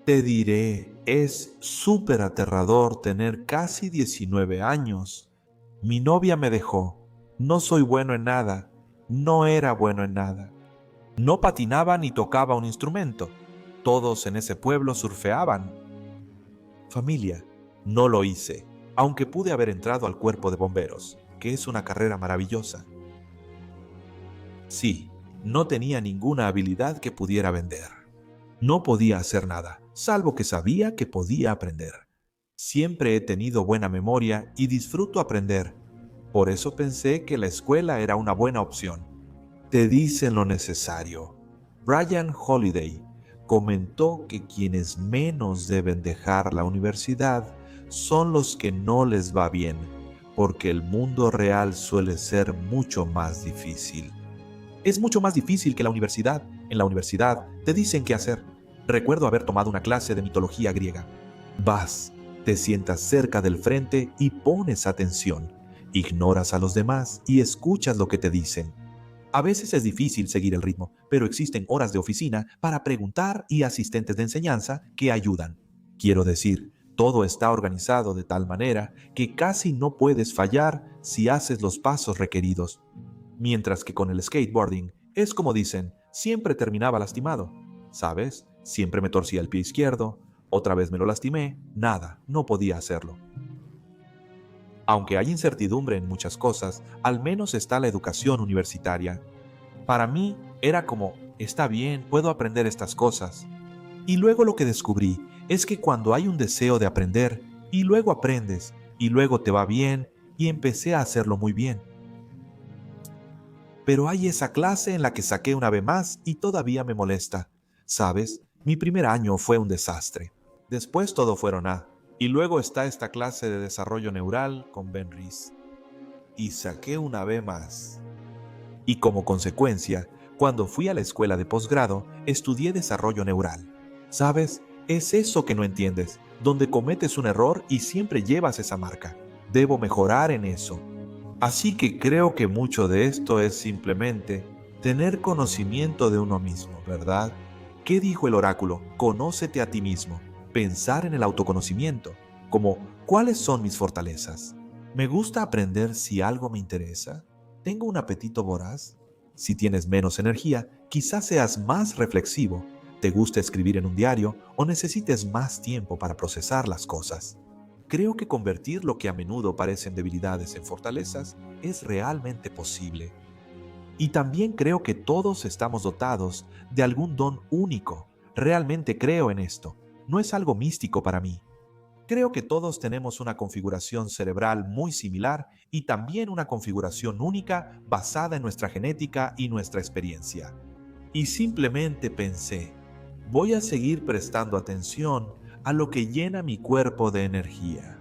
Te diré, es súper aterrador tener casi 19 años. Mi novia me dejó. No soy bueno en nada. No era bueno en nada. No patinaba ni tocaba un instrumento. Todos en ese pueblo surfeaban. Familia, no lo hice, aunque pude haber entrado al cuerpo de bomberos, que es una carrera maravillosa. Sí, no tenía ninguna habilidad que pudiera vender. No podía hacer nada, salvo que sabía que podía aprender. Siempre he tenido buena memoria y disfruto aprender. Por eso pensé que la escuela era una buena opción. Te dicen lo necesario. Ryan Holiday comentó que quienes menos deben dejar la universidad son los que no les va bien, porque el mundo real suele ser mucho más difícil. Es mucho más difícil que la universidad. En la universidad te dicen qué hacer. Recuerdo haber tomado una clase de mitología griega. Vas, te sientas cerca del frente y pones atención. Ignoras a los demás y escuchas lo que te dicen. A veces es difícil seguir el ritmo, pero existen horas de oficina para preguntar y asistentes de enseñanza que ayudan. Quiero decir, todo está organizado de tal manera que casi no puedes fallar si haces los pasos requeridos. Mientras que con el skateboarding es como dicen, siempre terminaba lastimado. ¿Sabes? Siempre me torcía el pie izquierdo, otra vez me lo lastimé, nada, no podía hacerlo. Aunque hay incertidumbre en muchas cosas, al menos está la educación universitaria. Para mí era como, está bien, puedo aprender estas cosas. Y luego lo que descubrí es que cuando hay un deseo de aprender, y luego aprendes, y luego te va bien, y empecé a hacerlo muy bien. Pero hay esa clase en la que saqué una B más y todavía me molesta. ¿Sabes? Mi primer año fue un desastre. Después todo fueron A. Y luego está esta clase de desarrollo neural con Ben Rees. Y saqué una B más. Y como consecuencia, cuando fui a la escuela de posgrado, estudié desarrollo neural. ¿Sabes? Es eso que no entiendes, donde cometes un error y siempre llevas esa marca. Debo mejorar en eso. Así que creo que mucho de esto es simplemente tener conocimiento de uno mismo, ¿verdad? ¿Qué dijo el oráculo? Conócete a ti mismo. Pensar en el autoconocimiento, como ¿cuáles son mis fortalezas? ¿Me gusta aprender si algo me interesa? ¿Tengo un apetito voraz? Si tienes menos energía, quizás seas más reflexivo, te gusta escribir en un diario o necesites más tiempo para procesar las cosas. Creo que convertir lo que a menudo parecen debilidades en fortalezas es realmente posible. Y también creo que todos estamos dotados de algún don único. Realmente creo en esto. No es algo místico para mí. Creo que todos tenemos una configuración cerebral muy similar y también una configuración única basada en nuestra genética y nuestra experiencia. Y simplemente pensé, voy a seguir prestando atención a lo que llena mi cuerpo de energía.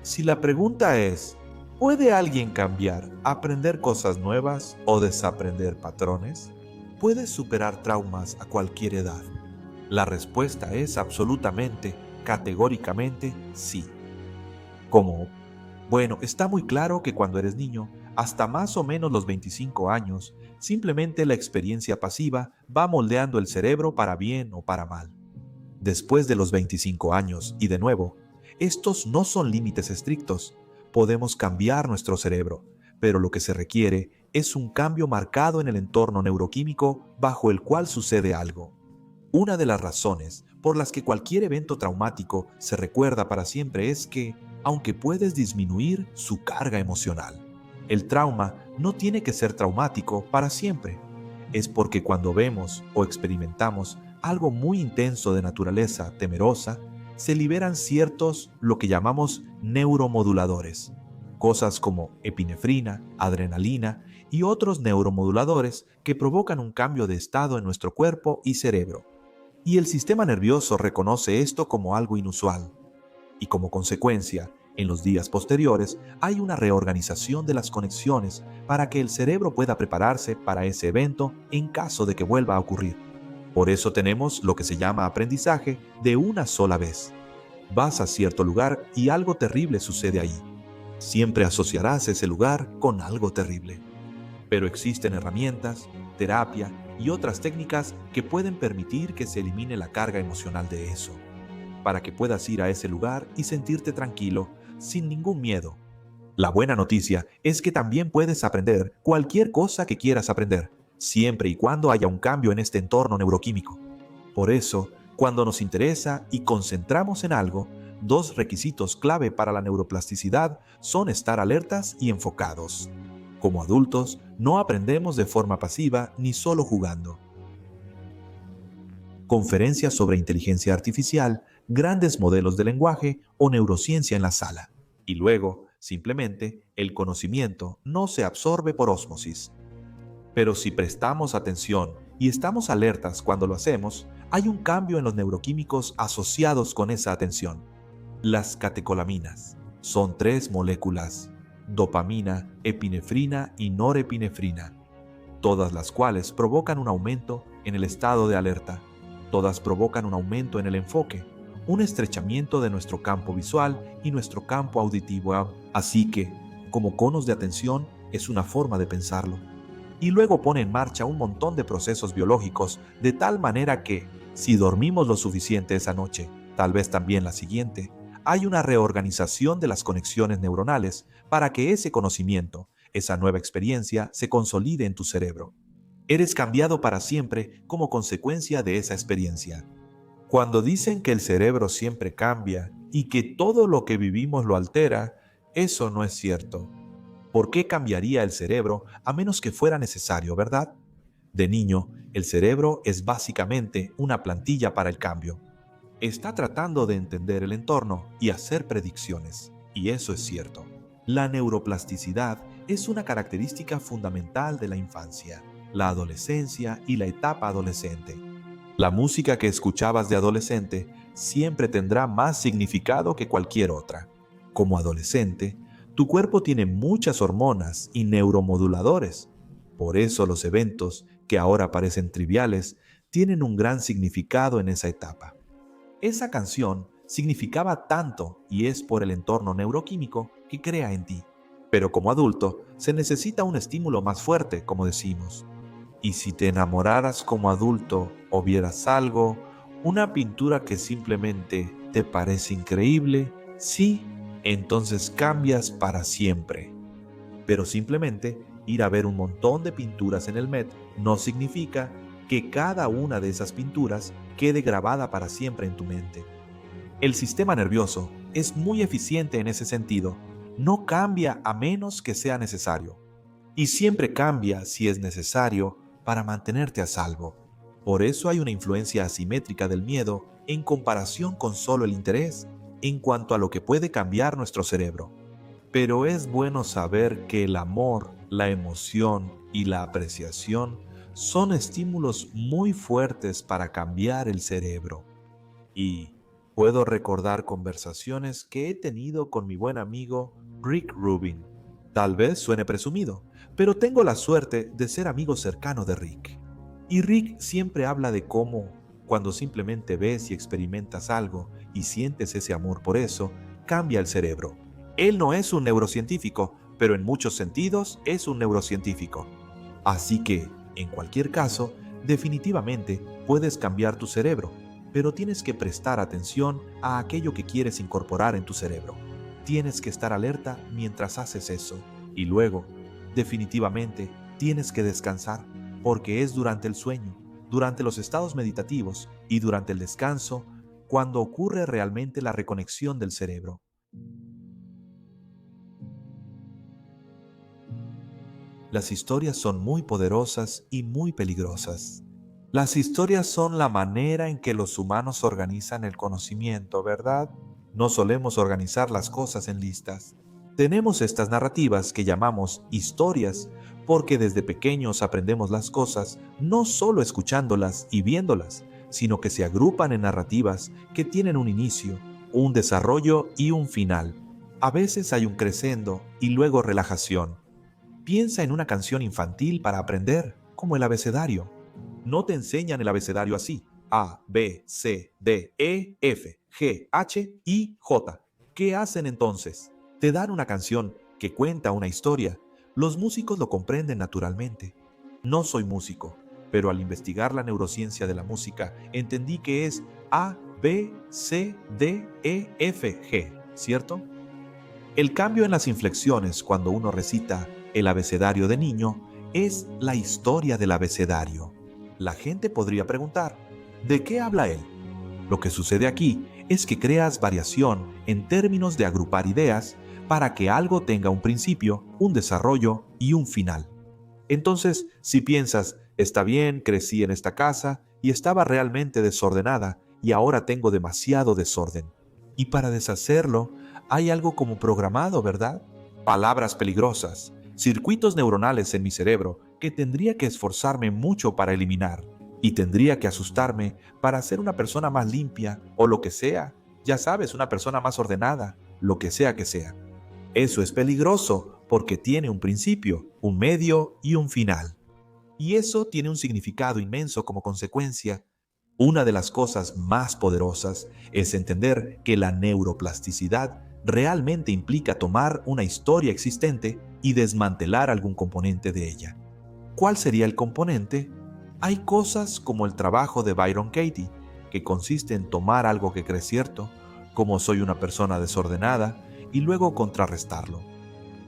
Si la pregunta es, ¿puede alguien cambiar, aprender cosas nuevas o desaprender patrones? ¿Puedes superar traumas a cualquier edad? La respuesta es absolutamente, categóricamente, sí. ¿Cómo? Bueno, está muy claro que cuando eres niño, hasta más o menos los 25 años, simplemente la experiencia pasiva va moldeando el cerebro para bien o para mal. Después de los 25 años, y de nuevo, estos no son límites estrictos. Podemos cambiar nuestro cerebro, pero lo que se requiere es un cambio marcado en el entorno neuroquímico bajo el cual sucede algo. Una de las razones por las que cualquier evento traumático se recuerda para siempre es que, aunque puedes disminuir su carga emocional, el trauma no tiene que ser traumático para siempre. Es porque cuando vemos o experimentamos algo muy intenso de naturaleza temerosa, se liberan ciertos, lo que llamamos neuromoduladores, cosas como epinefrina, adrenalina y otros neuromoduladores que provocan un cambio de estado en nuestro cuerpo y cerebro. Y el sistema nervioso reconoce esto como algo inusual. Y como consecuencia, en los días posteriores hay una reorganización de las conexiones para que el cerebro pueda prepararse para ese evento en caso de que vuelva a ocurrir. Por eso tenemos lo que se llama aprendizaje de una sola vez. Vas a cierto lugar y algo terrible sucede ahí. Siempre asociarás ese lugar con algo terrible. Pero existen herramientas, terapia y otras técnicas que pueden permitir que se elimine la carga emocional de eso, para que puedas ir a ese lugar y sentirte tranquilo, sin ningún miedo. La buena noticia es que también puedes aprender cualquier cosa que quieras aprender, siempre y cuando haya un cambio en este entorno neuroquímico. Por eso, cuando nos interesa y concentramos en algo, dos requisitos clave para la neuroplasticidad son estar alertas y enfocados. Como adultos, no aprendemos de forma pasiva ni solo jugando. Conferencias sobre inteligencia artificial, grandes modelos de lenguaje o neurociencia en la sala. Y luego, simplemente, el conocimiento no se absorbe por ósmosis. Pero si prestamos atención y estamos alertas cuando lo hacemos, hay un cambio en los neuroquímicos asociados con esa atención. Las catecolaminas son 3 moléculas: dopamina, epinefrina y norepinefrina, todas las cuales provocan un aumento en el estado de alerta. Todas provocan un aumento en el enfoque, un estrechamiento de nuestro campo visual y nuestro campo auditivo. Así que, como conos de atención, es una forma de pensarlo. Y luego pone en marcha un montón de procesos biológicos, de tal manera que, si dormimos lo suficiente esa noche, tal vez también la siguiente, hay una reorganización de las conexiones neuronales para que ese conocimiento, esa nueva experiencia, se consolide en tu cerebro. Eres cambiado para siempre como consecuencia de esa experiencia. Cuando dicen que el cerebro siempre cambia y que todo lo que vivimos lo altera, eso no es cierto. ¿Por qué cambiaría el cerebro a menos que fuera necesario, verdad? De niño, el cerebro es básicamente una plantilla para el cambio. Está tratando de entender el entorno y hacer predicciones, y eso es cierto. La neuroplasticidad es una característica fundamental de la infancia, la adolescencia y la etapa adolescente. La música que escuchabas de adolescente siempre tendrá más significado que cualquier otra. Como adolescente, tu cuerpo tiene muchas hormonas y neuromoduladores. Por eso los eventos, que ahora parecen triviales, tienen un gran significado en esa etapa. Esa canción significaba tanto y es por el entorno neuroquímico que crea en ti. Pero como adulto, se necesita un estímulo más fuerte, como decimos. Y si te enamoraras como adulto o vieras algo, una pintura que simplemente te parece increíble, sí, entonces cambias para siempre. Pero simplemente ir a ver un montón de pinturas en el Met no significa que cada una de esas pinturas quede grabada para siempre en tu mente. El sistema nervioso es muy eficiente en ese sentido. No cambia a menos que sea necesario. Y siempre cambia si es necesario para mantenerte a salvo. Por eso hay una influencia asimétrica del miedo en comparación con solo el interés en cuanto a lo que puede cambiar nuestro cerebro. Pero es bueno saber que el amor, la emoción y la apreciación son estímulos muy fuertes para cambiar el cerebro. Y puedo recordar conversaciones que he tenido con mi buen amigo Rick Rubin. Tal vez suene presumido, pero tengo la suerte de ser amigo cercano de Rick. Y Rick siempre habla de cómo, cuando simplemente ves y experimentas algo y sientes ese amor por eso, cambia el cerebro. Él no es un neurocientífico, pero en muchos sentidos es un neurocientífico. Así que, en cualquier caso, definitivamente puedes cambiar tu cerebro, pero tienes que prestar atención a aquello que quieres incorporar en tu cerebro. Tienes que estar alerta mientras haces eso, y luego, definitivamente, tienes que descansar, porque es durante el sueño, durante los estados meditativos y durante el descanso cuando ocurre realmente la reconexión del cerebro. Las historias son muy poderosas y muy peligrosas. Las historias son la manera en que los humanos organizan el conocimiento, ¿verdad? No solemos organizar las cosas en listas. Tenemos estas narrativas que llamamos historias porque desde pequeños aprendemos las cosas no solo escuchándolas y viéndolas, sino que se agrupan en narrativas que tienen un inicio, un desarrollo y un final. A veces hay un crescendo y luego relajación. Piensa en una canción infantil para aprender, como el abecedario. No te enseñan el abecedario así: A, B, C, D, E, F, G, H, I, J. ¿Qué hacen entonces? Te dan una canción que cuenta una historia. Los músicos lo comprenden naturalmente. No soy músico, pero al investigar la neurociencia de la música entendí que es A, B, C, D, E, F, G, ¿cierto? El cambio en las inflexiones cuando uno recita el abecedario de niño es la historia del abecedario. La gente podría preguntar, ¿de qué habla él? Lo que sucede aquí es que creas variación en términos de agrupar ideas para que algo tenga un principio, un desarrollo y un final. Entonces, si piensas, está bien, crecí en esta casa y estaba realmente desordenada y ahora tengo demasiado desorden. Y para deshacerlo, hay algo como programado, ¿verdad? Palabras peligrosas, circuitos neuronales en mi cerebro que tendría que esforzarme mucho para eliminar y tendría que asustarme para ser una persona más limpia o lo que sea, ya sabes, una persona más ordenada, lo que sea que sea. Eso es peligroso porque tiene un principio, un medio y un final. Y eso tiene un significado inmenso como consecuencia. Una de las cosas más poderosas es entender que la neuroplasticidad realmente implica tomar una historia existente y desmantelar algún componente de ella. ¿Cuál sería el componente? Hay cosas como el trabajo de Byron Katie, que consiste en tomar algo que cree cierto, como soy una persona desordenada, y luego contrarrestarlo.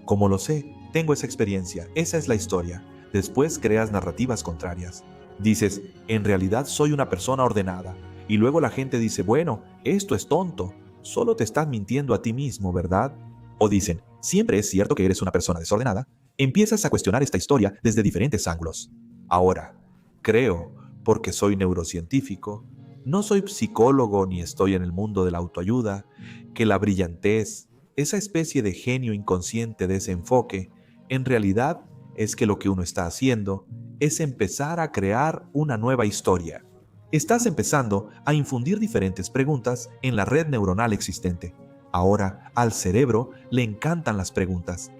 Como lo sé, tengo esa experiencia, esa es la historia. Después creas narrativas contrarias. Dices, en realidad soy una persona ordenada. Y luego la gente dice, bueno, esto es tonto. Solo te estás mintiendo a ti mismo, ¿verdad? O dicen, siempre es cierto que eres una persona desordenada. Empiezas a cuestionar esta historia desde diferentes ángulos. Ahora, creo, porque soy neurocientífico, no soy psicólogo ni estoy en el mundo de la autoayuda, que la brillantez, esa especie de genio inconsciente de ese enfoque, en realidad es que lo que uno está haciendo es empezar a crear una nueva historia. Estás empezando a infundir diferentes preguntas en la red neuronal existente. Ahora, al cerebro le encantan las preguntas.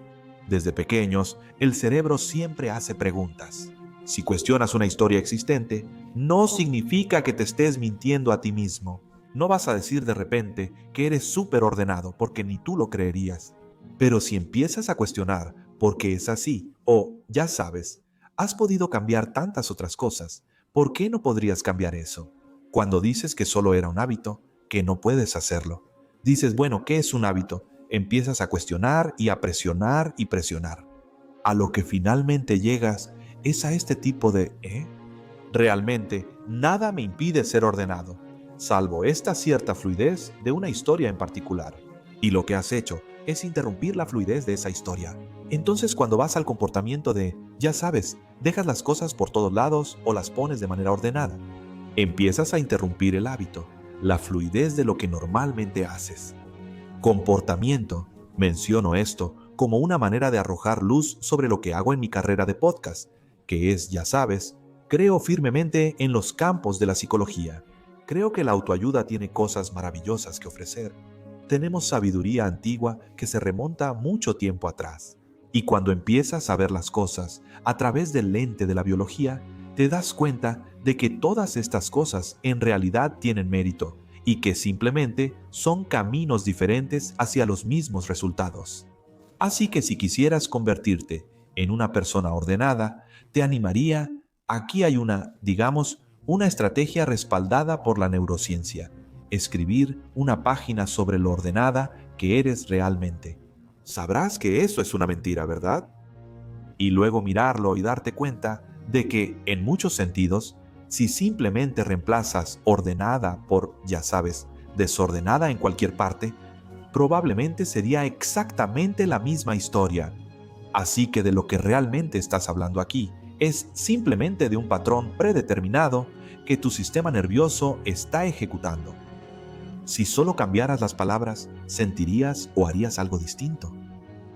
Desde pequeños, el cerebro siempre hace preguntas. Si cuestionas una historia existente, no significa que te estés mintiendo a ti mismo. No vas a decir de repente que eres súper ordenado porque ni tú lo creerías. Pero si empiezas a cuestionar por qué es así, o, ya sabes, has podido cambiar tantas otras cosas, ¿por qué no podrías cambiar eso? Cuando dices que solo era un hábito, que no puedes hacerlo. Dices, bueno, ¿qué es un hábito? Empiezas a cuestionar y a presionar y presionar. A lo que finalmente llegas es a este tipo de Realmente, nada me impide ser ordenado, salvo esta cierta fluidez de una historia en particular. Y lo que has hecho es interrumpir la fluidez de esa historia. Entonces cuando vas al comportamiento de, ya sabes, dejas las cosas por todos lados o las pones de manera ordenada, empiezas a interrumpir el hábito, la fluidez de lo que normalmente haces. Comportamiento. Menciono esto como una manera de arrojar luz sobre lo que hago en mi carrera de podcast, que es, ya sabes, creo firmemente en los campos de la psicología. Creo que la autoayuda tiene cosas maravillosas que ofrecer. Tenemos sabiduría antigua que se remonta mucho tiempo atrás. Y cuando empiezas a ver las cosas a través del lente de la biología, te das cuenta de que todas estas cosas en realidad tienen mérito y que simplemente son caminos diferentes hacia los mismos resultados. Así que si quisieras convertirte en una persona ordenada, te animaría. Aquí hay una estrategia respaldada por la neurociencia. Escribir una página sobre lo ordenada que eres realmente. Sabrás que eso es una mentira, ¿verdad? Y luego mirarlo y darte cuenta de que, en muchos sentidos, si simplemente reemplazas ordenada por, ya sabes, desordenada en cualquier parte, probablemente sería exactamente la misma historia. Así que de lo que realmente estás hablando aquí es simplemente de un patrón predeterminado que tu sistema nervioso está ejecutando. Si solo cambiaras las palabras, sentirías o harías algo distinto.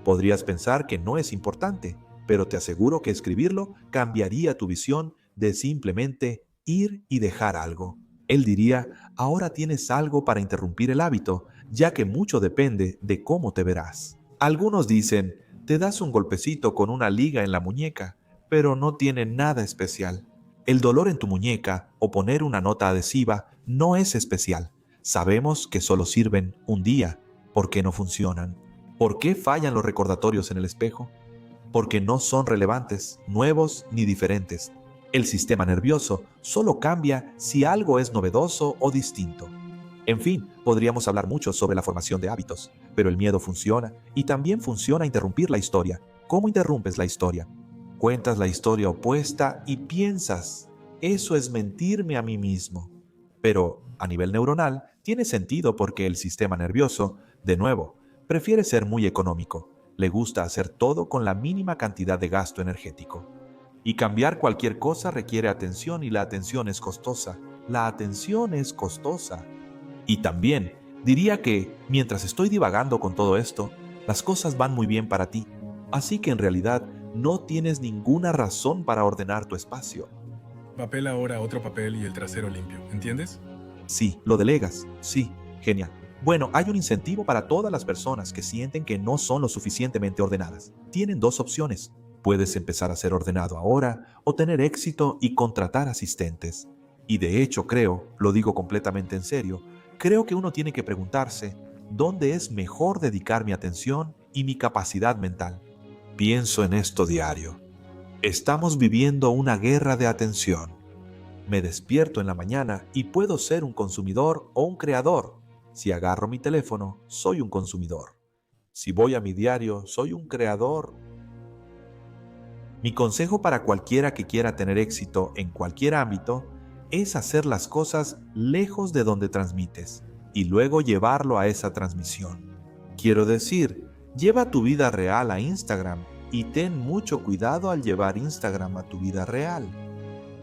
Podrías pensar que no es importante, pero te aseguro que escribirlo cambiaría tu visión de simplemente ir y dejar algo. Él diría, ahora tienes algo para interrumpir el hábito, ya que mucho depende de cómo te verás. Algunos dicen, te das un golpecito con una liga en la muñeca, pero no tiene nada especial. El dolor en tu muñeca o poner una nota adhesiva no es especial. Sabemos que solo sirven un día. ¿Por qué no funcionan? ¿Por qué fallan los recordatorios en el espejo? Porque no son relevantes, nuevos ni diferentes. El sistema nervioso solo cambia si algo es novedoso o distinto. En fin, podríamos hablar mucho sobre la formación de hábitos, pero el miedo funciona y también funciona interrumpir la historia. ¿Cómo interrumpes la historia? Cuentas la historia opuesta y piensas, eso es mentirme a mí mismo. Pero a nivel neuronal tiene sentido porque el sistema nervioso, de nuevo, prefiere ser muy económico. Le gusta hacer todo con la mínima cantidad de gasto energético. Y cambiar cualquier cosa requiere atención y la atención es costosa. La atención es costosa. Y también diría que, mientras estoy divagando con todo esto, las cosas van muy bien para ti. Así que en realidad no tienes ninguna razón para ordenar tu espacio. Papel ahora, otro papel y el trasero limpio, ¿entiendes? Sí, lo delegas. Sí, genial. Bueno, hay un incentivo para todas las personas que sienten que no son lo suficientemente ordenadas. Tienen dos opciones. Puedes empezar a ser ordenado ahora o tener éxito y contratar asistentes. Y de hecho creo, lo digo completamente en serio, creo que uno tiene que preguntarse, ¿dónde es mejor dedicar mi atención y mi capacidad mental? Pienso en esto diario. Estamos viviendo una guerra de atención. Me despierto en la mañana y puedo ser un consumidor o un creador. Si agarro mi teléfono, soy un consumidor. Si voy a mi diario, soy un creador. Mi consejo para cualquiera que quiera tener éxito en cualquier ámbito es hacer las cosas lejos de donde transmites y luego llevarlo a esa transmisión. Quiero decir, lleva tu vida real a Instagram y ten mucho cuidado al llevar Instagram a tu vida real.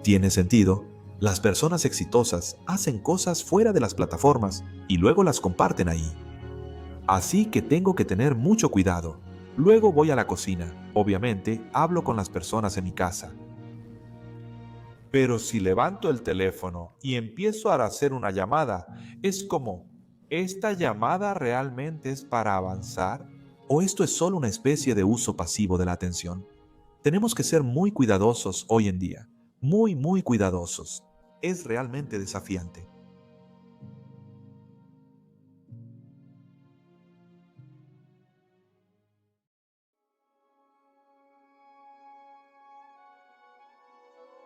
¿Tiene sentido? Las personas exitosas hacen cosas fuera de las plataformas y luego las comparten ahí. Así que tengo que tener mucho cuidado. Luego voy a la cocina. Obviamente, hablo con las personas en mi casa. Pero si levanto el teléfono y empiezo a hacer una llamada, es como, ¿esta llamada realmente es para avanzar? ¿O esto es solo una especie de uso pasivo de la atención? Tenemos que ser muy cuidadosos hoy en día. Muy cuidadosos. Es realmente desafiante.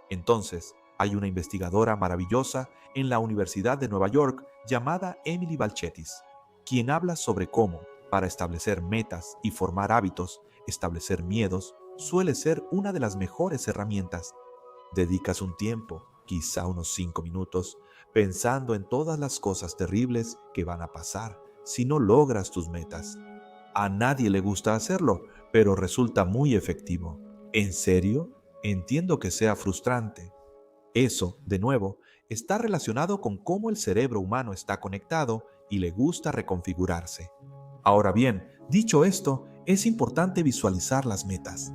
Entonces, hay una investigadora maravillosa en la Universidad de Nueva York llamada Emily Balcetis, quien habla sobre cómo, para establecer metas y formar hábitos, establecer miedos suele ser una de las mejores herramientas. Dedicas un tiempo, quizá unos 5 minutos, pensando en todas las cosas terribles que van a pasar si no logras tus metas. A nadie le gusta hacerlo, pero resulta muy efectivo. ¿En serio? Entiendo que sea frustrante. Eso, de nuevo, está relacionado con cómo el cerebro humano está conectado y le gusta reconfigurarse. Ahora bien, dicho esto, es importante visualizar las metas.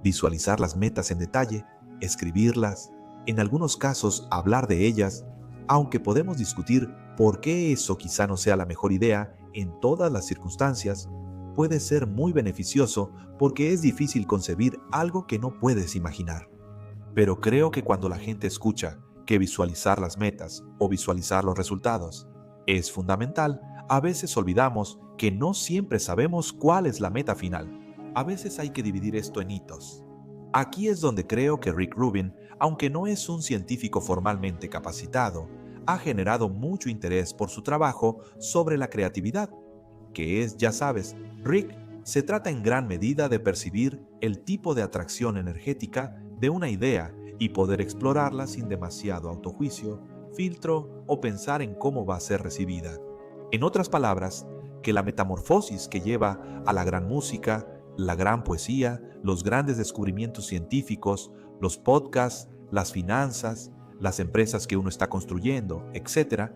Visualizar las metas en detalle, escribirlas, en algunos casos hablar de ellas, aunque podemos discutir por qué eso quizá no sea la mejor idea en todas las circunstancias, puede ser muy beneficioso porque es difícil concebir algo que no puedes imaginar. Pero creo que cuando la gente escucha que visualizar las metas o visualizar los resultados es fundamental, a veces olvidamos que no siempre sabemos cuál es la meta final. A veces hay que dividir esto en hitos. Aquí es donde creo que Rick Rubin, aunque no es un científico formalmente capacitado, ha generado mucho interés por su trabajo sobre la creatividad, que es, ya sabes, Rick, se trata en gran medida de percibir el tipo de atracción energética de una idea y poder explorarla sin demasiado autojuicio, filtro o pensar en cómo va a ser recibida. En otras palabras, que la metamorfosis que lleva a la gran música, la gran poesía, los grandes descubrimientos científicos, los podcasts, las finanzas, las empresas que uno está construyendo, etc.,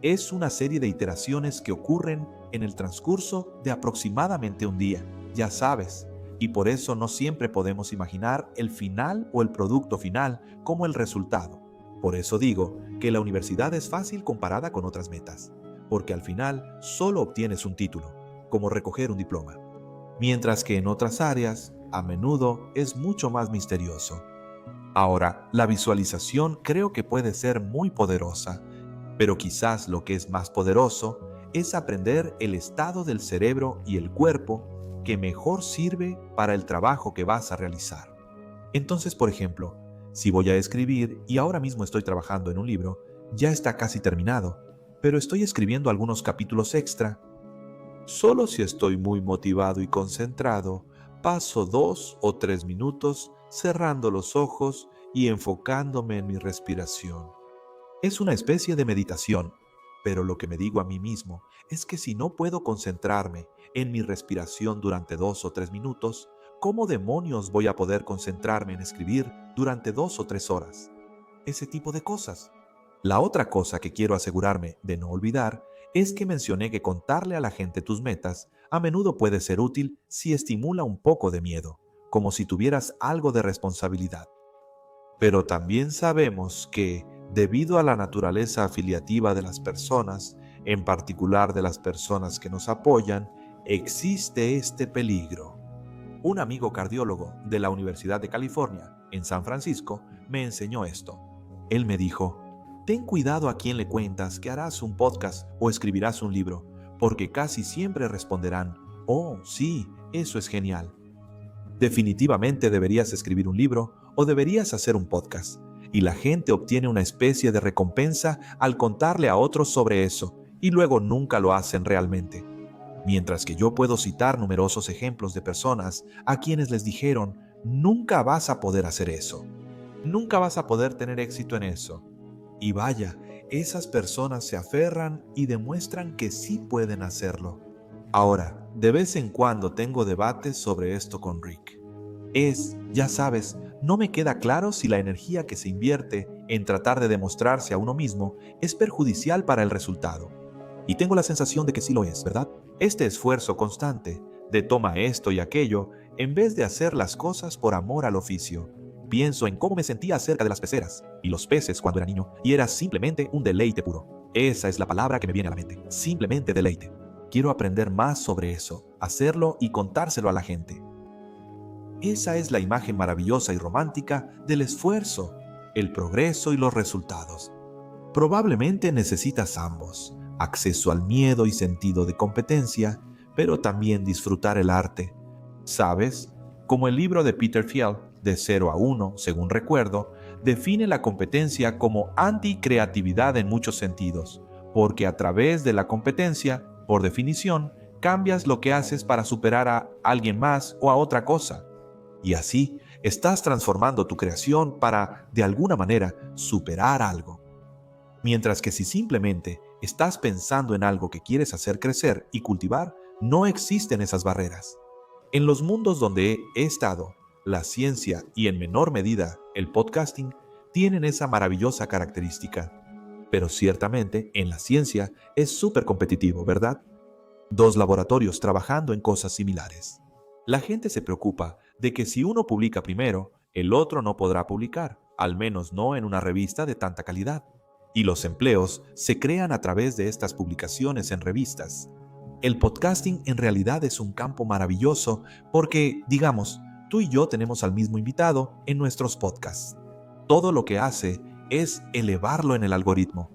es una serie de iteraciones que ocurren en el transcurso de aproximadamente un día, ya sabes, y por eso no siempre podemos imaginar el final o el producto final como el resultado. Por eso digo que la universidad es fácil comparada con otras metas, porque al final solo obtienes un título, como recoger un diploma, mientras que en otras áreas, a menudo es mucho más misterioso. Ahora, la visualización creo que puede ser muy poderosa, pero quizás lo que es más poderoso es aprender el estado del cerebro y el cuerpo que mejor sirve para el trabajo que vas a realizar. Entonces, por ejemplo, Si voy a escribir, y ahora mismo estoy trabajando en un libro, ya está casi terminado, pero estoy escribiendo algunos capítulos extra. Solo si estoy muy motivado y concentrado, paso 2 o 3 minutos cerrando los ojos y enfocándome en mi respiración. Es una especie de meditación, pero lo que me digo a mí mismo es que si no puedo concentrarme en mi respiración durante 2 o 3 minutos, ¿cómo demonios voy a poder concentrarme en escribir durante 2 o 3 horas? Ese tipo de cosas. La otra cosa que quiero asegurarme de no olvidar es que mencioné que contarle a la gente tus metas a menudo puede ser útil si estimula un poco de miedo, como si tuvieras algo de responsabilidad. Pero también sabemos que, debido a la naturaleza afiliativa de las personas, en particular de las personas que nos apoyan, existe este peligro. Un amigo cardiólogo de la Universidad de California, en San Francisco, me enseñó esto. Él me dijo: ten cuidado a quién le cuentas que harás un podcast o escribirás un libro, porque casi siempre responderán: oh, sí, eso es genial. Definitivamente deberías escribir un libro o deberías hacer un podcast, y la gente obtiene una especie de recompensa al contarle a otros sobre eso, y luego nunca lo hacen realmente. Mientras que yo puedo citar numerosos ejemplos de personas a quienes les dijeron: nunca vas a poder hacer eso, nunca vas a poder tener éxito en eso. Y vaya, esas personas se aferran y demuestran que sí pueden hacerlo. Ahora, de vez en cuando tengo debates sobre esto con Rick. Ya sabes, no me queda claro si la energía que se invierte en tratar de demostrarse a uno mismo es perjudicial para el resultado. Y tengo la sensación de que sí lo es, ¿verdad? Este esfuerzo constante de toma esto y aquello, en vez de hacer las cosas por amor al oficio. Pienso en cómo me sentía acerca de las peceras y los peces cuando era niño, y era simplemente un deleite puro. Esa es la palabra que me viene a la mente, simplemente deleite. Quiero aprender más sobre eso, hacerlo y contárselo a la gente. Esa es la imagen maravillosa y romántica del esfuerzo, el progreso y los resultados. Probablemente necesitas ambos: acceso al miedo y sentido de competencia, pero también disfrutar el arte. ¿Sabes? Como el libro de Peter Thiel, de 0 a 1, según recuerdo, define la competencia como anticreatividad en muchos sentidos, porque a través de la competencia, por definición, cambias lo que haces para superar a alguien más o a otra cosa. Y así estás transformando tu creación para, de alguna manera, superar algo. Mientras que si simplemente estás pensando en algo que quieres hacer crecer y cultivar, no existen esas barreras. En los mundos donde he estado, la ciencia y en menor medida el podcasting tienen esa maravillosa característica. Pero ciertamente en la ciencia es súper competitivo, ¿verdad? Dos laboratorios trabajando en cosas similares. La gente se preocupa de que si uno publica primero, el otro no podrá publicar, al menos no en una revista de tanta calidad. Y los empleos se crean a través de estas publicaciones en revistas. El podcasting en realidad es un campo maravilloso porque, digamos, tú y yo tenemos al mismo invitado en nuestros podcasts. Todo lo que hace es elevarlo en el algoritmo.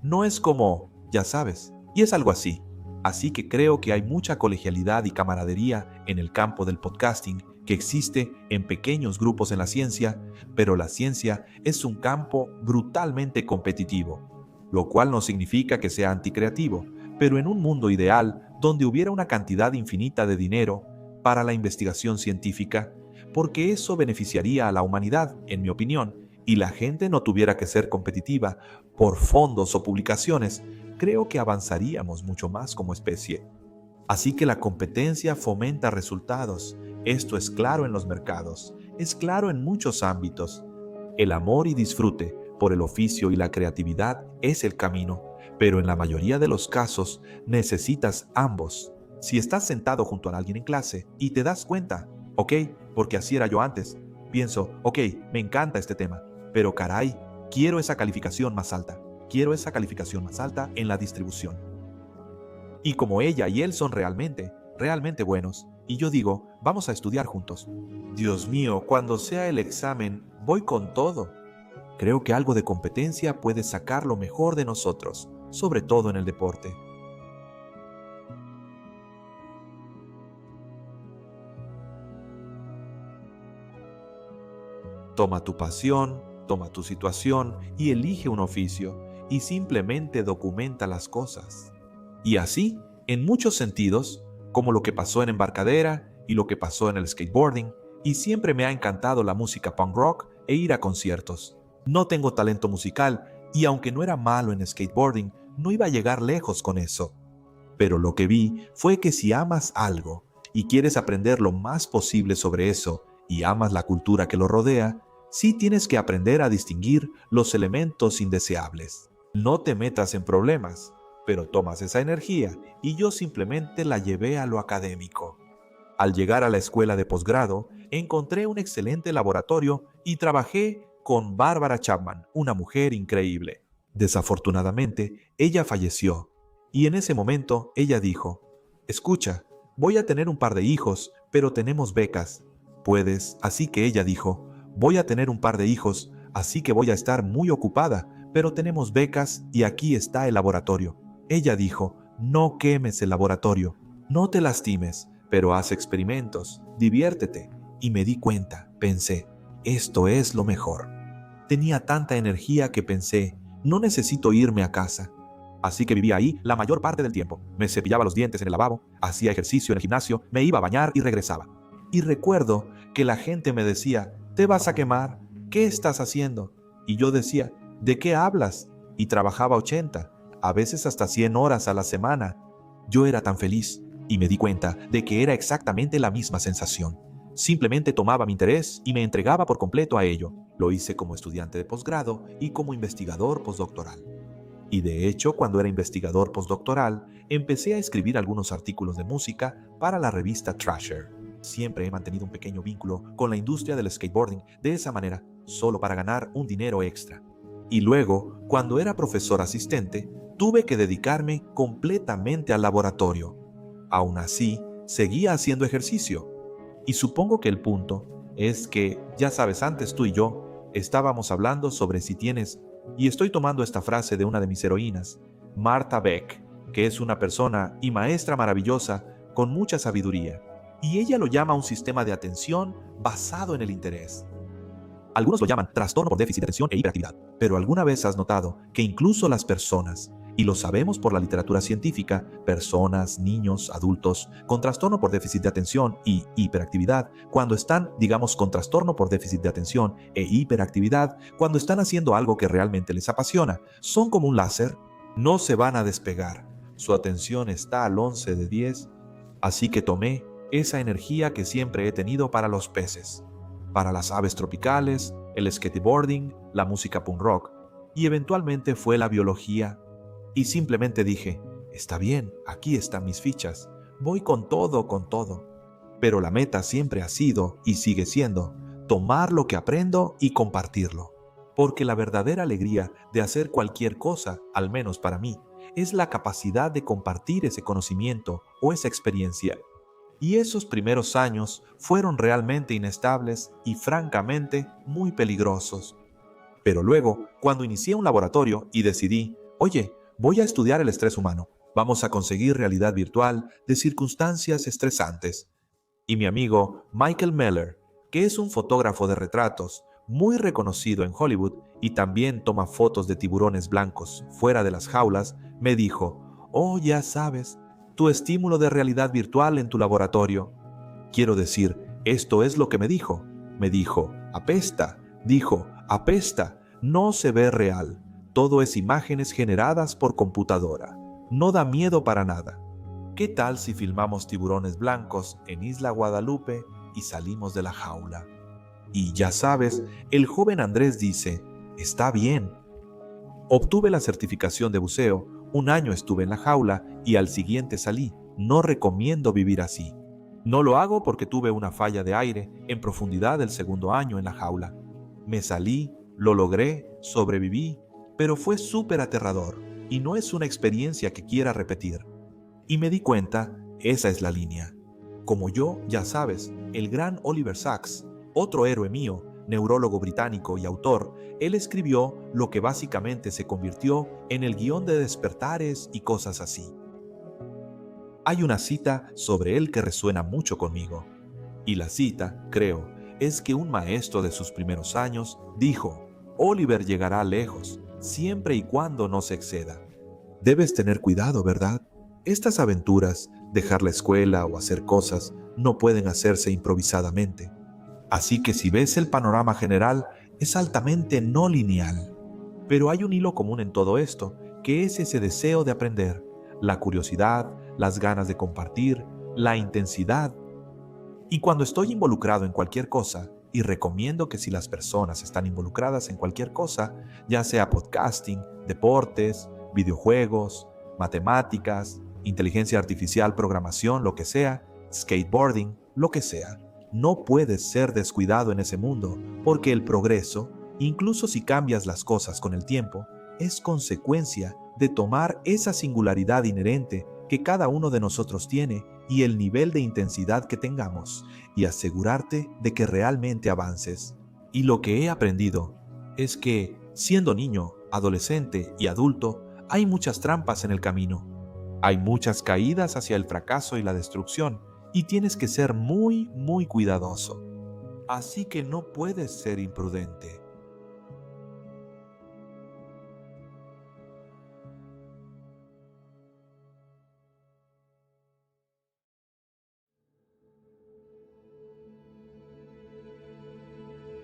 No es como, ya sabes, y es algo así. Así que creo que hay mucha colegialidad y camaradería en el campo del podcasting que existe en pequeños grupos en la ciencia, pero la ciencia es un campo brutalmente competitivo, lo cual no significa que sea anticreativo, pero en un mundo ideal donde hubiera una cantidad infinita de dinero para la investigación científica, porque eso beneficiaría a la humanidad, en mi opinión, y la gente no tuviera que ser competitiva por fondos o publicaciones, creo que avanzaríamos mucho más como especie. Así que la competencia fomenta resultados. Esto es claro en los mercados, es claro en muchos ámbitos. El amor y disfrute por el oficio y la creatividad es el camino, pero en la mayoría de los casos necesitas ambos. Si estás sentado junto a alguien en clase y te das cuenta, ok, porque así era yo antes, pienso, ok, me encanta este tema, pero caray, quiero esa calificación más alta. Quiero esa calificación más alta en la distribución. Y como ella y él son realmente buenos, y yo digo, vamos a estudiar juntos. Dios mío, cuando sea el examen, voy con todo. Creo que algo de competencia puede sacar lo mejor de nosotros, sobre todo en el deporte. Toma tu pasión, toma tu situación y elige un oficio y simplemente documenta las cosas. Y así, en muchos sentidos, como lo que pasó en Embarcadera y lo que pasó en el skateboarding, y siempre me ha encantado la música punk rock e ir a conciertos. No tengo talento musical y aunque no era malo en skateboarding, no iba a llegar lejos con eso. Pero lo que vi fue que si amas algo y quieres aprender lo más posible sobre eso y amas la cultura que lo rodea, sí tienes que aprender a distinguir los elementos indeseables. No te metas en problemas, pero tomas esa energía y yo simplemente la llevé a lo académico. Al llegar a la escuela de posgrado, encontré un excelente laboratorio y trabajé con Barbara Chapman, una mujer increíble. Desafortunadamente, ella falleció, y en ese momento ella dijo: «Escucha, voy a tener un par de hijos, pero tenemos becas. Puedes», así que ella dijo: «Voy a tener un par de hijos, así que voy a estar muy ocupada, pero tenemos becas y aquí está el laboratorio». Ella dijo: «No quemes el laboratorio, no te lastimes, pero haz experimentos, diviértete». Y me di cuenta, pensé, esto es lo mejor. Tenía tanta energía que pensé, no necesito irme a casa. Así que vivía ahí la mayor parte del tiempo. Me cepillaba los dientes en el lavabo, hacía ejercicio en el gimnasio, me iba a bañar y regresaba. Y recuerdo que la gente me decía: «¿Te vas a quemar? ¿Qué estás haciendo?». Y yo decía: «¿De qué hablas?». Y trabajaba 80, a veces hasta 100 horas a la semana. Yo era tan feliz y me di cuenta de que era exactamente la misma sensación. Simplemente tomaba mi interés y me entregaba por completo a ello. Lo hice como estudiante de posgrado y como investigador postdoctoral. Y de hecho, cuando era investigador postdoctoral, empecé a escribir algunos artículos de música para la revista Thrasher. Siempre he mantenido un pequeño vínculo con la industria del skateboarding de esa manera, solo para ganar un dinero extra. Y luego, cuando era profesor asistente, tuve que dedicarme completamente al laboratorio. Aún así, seguía haciendo ejercicio. Y supongo que el punto es que, ya sabes, antes tú y yo estábamos hablando sobre si tienes, y estoy tomando esta frase de una de mis heroínas, Martha Beck, que es una persona y maestra maravillosa con mucha sabiduría, y ella lo llama un sistema de atención basado en el interés. Algunos lo llaman trastorno por déficit de atención e hiperactividad, pero ¿alguna vez has notado que incluso las personas, y lo sabemos por la literatura científica, personas, niños, adultos, con trastorno por déficit de atención y hiperactividad, cuando están, digamos, con trastorno por déficit de atención e hiperactividad, cuando están haciendo algo que realmente les apasiona, son como un láser, no se van a despegar, su atención está al 11 de 10, así que tomé esa energía que siempre he tenido para los peces, para las aves tropicales, el skateboarding, la música punk rock, y eventualmente fue la biología. Y simplemente dije: está bien, aquí están mis fichas, voy con todo. Pero la meta siempre ha sido, y sigue siendo, tomar lo que aprendo y compartirlo. Porque la verdadera alegría de hacer cualquier cosa, al menos para mí, es la capacidad de compartir ese conocimiento o esa experiencia. Y esos primeros años fueron realmente inestables y francamente muy peligrosos. Pero luego, cuando inicié un laboratorio y decidí: oye, voy a estudiar el estrés humano. Vamos a conseguir realidad virtual de circunstancias estresantes. Y mi amigo Michael Meller, que es un fotógrafo de retratos muy reconocido en Hollywood y también toma fotos de tiburones blancos fuera de las jaulas, me dijo: «Oh, ya sabes, tu estímulo de realidad virtual en tu laboratorio». Quiero decir, esto es lo que me dijo. Me dijo: «Apesta». Dijo: «Apesta, no se ve real. Todo es imágenes generadas por computadora. No da miedo para nada. ¿Qué tal si filmamos tiburones blancos en Isla Guadalupe y salimos de la jaula?». Y ya sabes, el joven Andrés dice: «Está bien». Obtuve la certificación de buceo, un año estuve en la jaula y al siguiente salí. No recomiendo vivir así. No lo hago porque tuve una falla de aire en profundidad el segundo año en la jaula. Me salí, lo logré, sobreviví, pero fue súper aterrador y no es una experiencia que quiera repetir. Y me di cuenta, esa es la línea. Como yo, ya sabes, el gran Oliver Sacks, otro héroe mío, neurólogo británico y autor, él escribió lo que básicamente se convirtió en el guión de Despertares y cosas así. Hay una cita sobre él que resuena mucho conmigo. Y la cita, creo, es que un maestro de sus primeros años dijo: Oliver llegará lejos, siempre y cuando no se exceda. Debes tener cuidado, ¿verdad? Estas aventuras, dejar la escuela o hacer cosas, no pueden hacerse improvisadamente. Así que si ves el panorama general, es altamente no lineal. Pero hay un hilo común en todo esto, que es ese deseo de aprender, la curiosidad, las ganas de compartir, la intensidad. Y cuando estoy involucrado en cualquier cosa, y recomiendo que si las personas están involucradas en cualquier cosa, ya sea podcasting, deportes, videojuegos, matemáticas, inteligencia artificial, programación, lo que sea, skateboarding, lo que sea, no puedes ser descuidado en ese mundo, porque el progreso, incluso si cambias las cosas con el tiempo, es consecuencia de tomar esa singularidad inherente que cada uno de nosotros tiene y el nivel de intensidad que tengamos, y asegurarte de que realmente avances. Y lo que he aprendido es que, siendo niño, adolescente y adulto, hay muchas trampas en el camino. Hay muchas caídas hacia el fracaso y la destrucción, y tienes que ser muy, muy cuidadoso. Así que no puedes ser imprudente.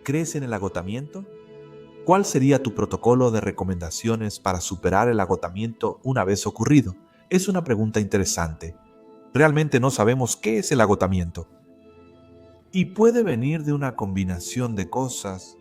¿Crees en el agotamiento? ¿Cuál sería tu protocolo de recomendaciones para superar el agotamiento una vez ocurrido? Es una pregunta interesante. Realmente no sabemos qué es el agotamiento. Y puede venir de una combinación de cosas.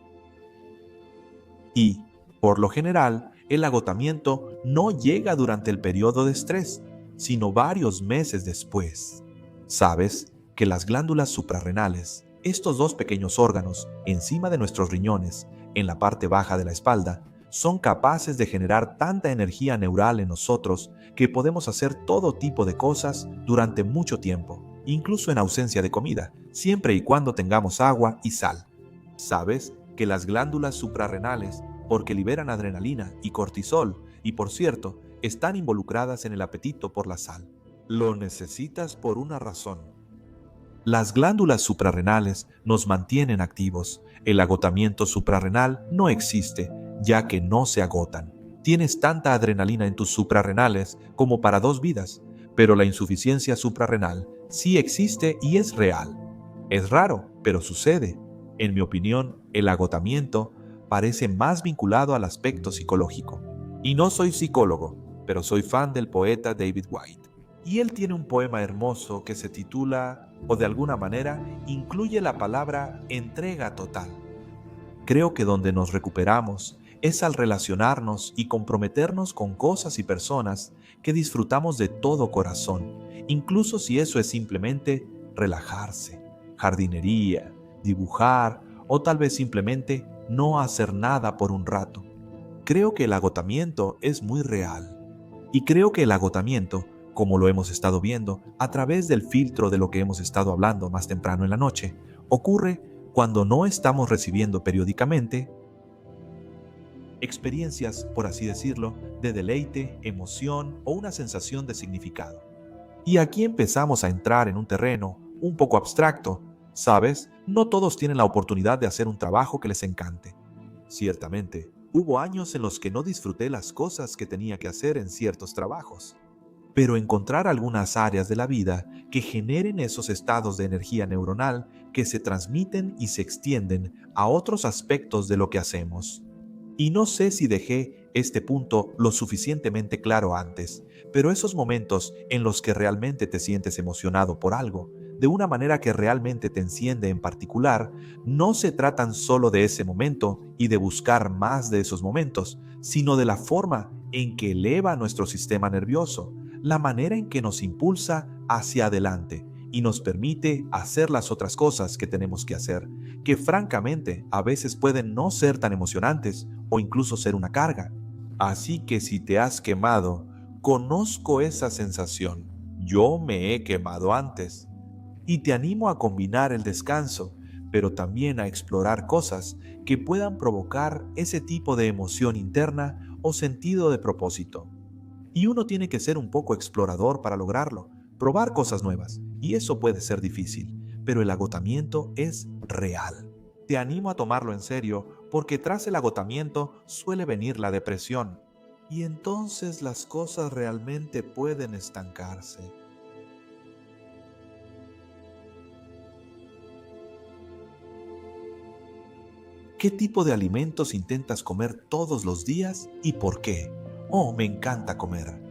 Y, por lo general, el agotamiento no llega durante el periodo de estrés, sino varios meses después. ¿Sabes que las glándulas suprarrenales, estos dos pequeños órganos encima de nuestros riñones, en la parte baja de la espalda, son capaces de generar tanta energía neural en nosotros que podemos hacer todo tipo de cosas durante mucho tiempo, incluso en ausencia de comida, siempre y cuando tengamos agua y sal? ¿Sabes que las glándulas suprarrenales, porque liberan adrenalina y cortisol, y por cierto, están involucradas en el apetito por la sal? Lo necesitas por una razón. Las glándulas suprarrenales nos mantienen activos. El agotamiento suprarrenal no existe, ya que no se agotan. Tienes tanta adrenalina en tus suprarrenales como para 2 vidas, pero la insuficiencia suprarrenal sí existe y es real. Es raro, pero sucede. En mi opinión, el agotamiento parece más vinculado al aspecto psicológico. Y no soy psicólogo, pero soy fan del poeta David Whyte. Y él tiene un poema hermoso que se titula, o de alguna manera, incluye la palabra entrega total. Creo que donde nos recuperamos es al relacionarnos y comprometernos con cosas y personas que disfrutamos de todo corazón, incluso si eso es simplemente relajarse, jardinería, dibujar o tal vez simplemente no hacer nada por un rato. Creo que el agotamiento es muy real. Y creo que el agotamiento, como lo hemos estado viendo a través del filtro de lo que hemos estado hablando más temprano en la noche, ocurre cuando no estamos recibiendo periódicamente experiencias, por así decirlo, de deleite, emoción o una sensación de significado. Y aquí empezamos a entrar en un terreno un poco abstracto. ¿Sabes? No todos tienen la oportunidad de hacer un trabajo que les encante. Ciertamente, hubo años en los que no disfruté las cosas que tenía que hacer en ciertos trabajos. Pero encontrar algunas áreas de la vida que generen esos estados de energía neuronal que se transmiten y se extienden a otros aspectos de lo que hacemos. Y no sé si dejé este punto lo suficientemente claro antes, pero esos momentos en los que realmente te sientes emocionado por algo, de una manera que realmente te enciende en particular, no se tratan solo de ese momento y de buscar más de esos momentos, sino de la forma en que eleva nuestro sistema nervioso, la manera en que nos impulsa hacia adelante y nos permite hacer las otras cosas que tenemos que hacer, que francamente a veces pueden no ser tan emocionantes o incluso ser una carga. Así que si te has quemado, conozco esa sensación. Yo me he quemado antes. Y te animo a combinar el descanso, pero también a explorar cosas que puedan provocar ese tipo de emoción interna o sentido de propósito. Y uno tiene que ser un poco explorador para lograrlo, probar cosas nuevas, y eso puede ser difícil, pero el agotamiento es real. Te animo a tomarlo en serio porque tras el agotamiento suele venir la depresión. Y entonces las cosas realmente pueden estancarse. ¿Qué tipo de alimentos intentas comer todos los días y por qué? Oh, me encanta comer.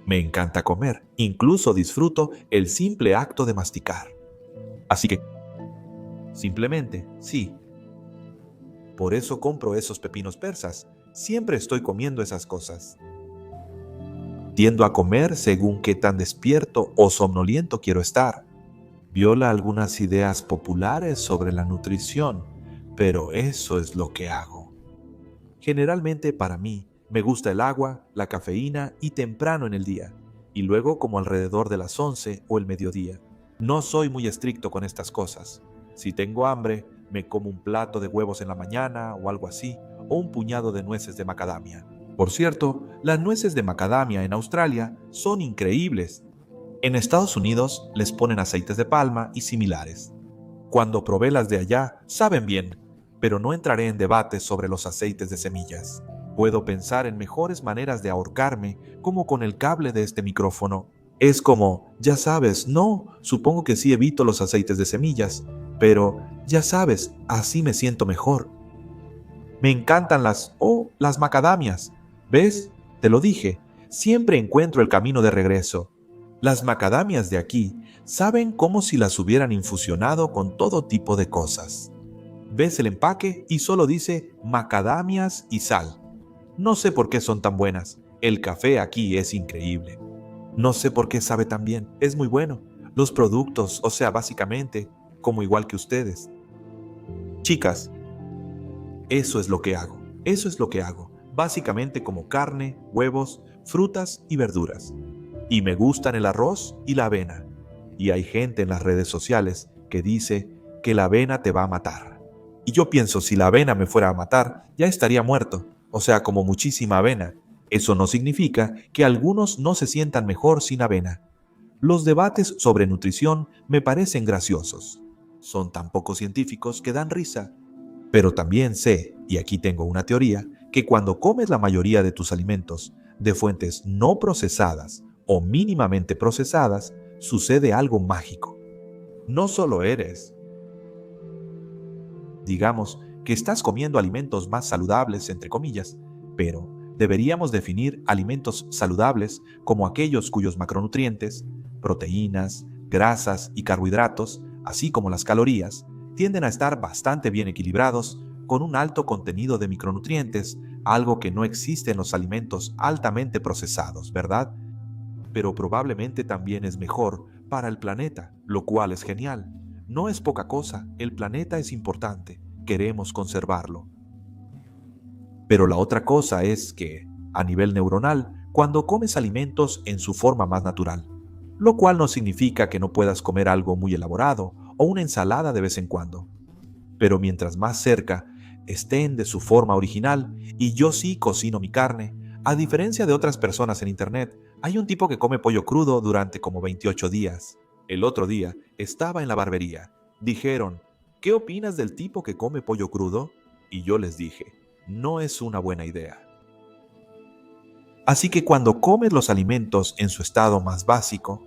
Me encanta comer, incluso disfruto el simple acto de masticar. Así que, simplemente, sí. Por eso compro esos pepinos persas. Siempre estoy comiendo esas cosas. Tiendo a comer según qué tan despierto o somnoliento quiero estar. Viola algunas ideas populares sobre la nutrición, pero eso es lo que hago. Generalmente para mí me gusta el agua, la cafeína y temprano en el día, y luego como alrededor de las 11 o el mediodía. No soy muy estricto con estas cosas. Si tengo hambre, me como un plato de huevos en la mañana o algo así, o un puñado de nueces de macadamia. Por cierto, las nueces de macadamia en Australia son increíbles. En Estados Unidos les ponen aceites de palma y similares. Cuando probé las de allá, saben bien, pero no entraré en debates sobre los aceites de semillas. Puedo pensar en mejores maneras de ahorcarme, como con el cable de este micrófono. Es como, ya sabes, no, supongo que sí evito los aceites de semillas, pero, ya sabes, así me siento mejor. Me encantan las macadamias. ¿Ves? Te lo dije, siempre encuentro el camino de regreso. Las macadamias de aquí saben como si las hubieran infusionado con todo tipo de cosas. Ves el empaque y solo dice macadamias y sal. No sé por qué son tan buenas. El café aquí es increíble. No sé por qué sabe tan bien. Es muy bueno. Los productos, o sea, básicamente, como igual que ustedes. Chicas, eso es lo que hago. Eso es lo que hago. Básicamente como carne, huevos, frutas y verduras. Y me gustan el arroz y la avena. Y hay gente en las redes sociales que dice que la avena te va a matar. Y yo pienso, si la avena me fuera a matar, ya estaría muerto. O sea, como muchísima avena. Eso no significa que algunos no se sientan mejor sin avena. Los debates sobre nutrición me parecen graciosos. Son tan poco científicos que dan risa. Pero también sé, y aquí tengo una teoría, que cuando comes la mayoría de tus alimentos de fuentes no procesadas o mínimamente procesadas, sucede algo mágico. No solo digamos, que estás comiendo alimentos más saludables, entre comillas, pero deberíamos definir alimentos saludables como aquellos cuyos macronutrientes, proteínas, grasas y carbohidratos, así como las calorías, tienden a estar bastante bien equilibrados con un alto contenido de micronutrientes, algo que no existe en los alimentos altamente procesados, ¿verdad? Pero probablemente también es mejor para el planeta, lo cual es genial. No es poca cosa, el planeta es importante, queremos conservarlo. Pero la otra cosa es que, a nivel neuronal, cuando comes alimentos en su forma más natural, lo cual no significa que no puedas comer algo muy elaborado o una ensalada de vez en cuando. Pero mientras más cerca estén de su forma original, y yo sí cocino mi carne, a diferencia de otras personas en internet, hay un tipo que come pollo crudo durante como 28 días. El otro día estaba en la barbería. Dijeron, ¿qué opinas del tipo que come pollo crudo? Y yo les dije, no es una buena idea. Así que cuando comes los alimentos en su estado más básico,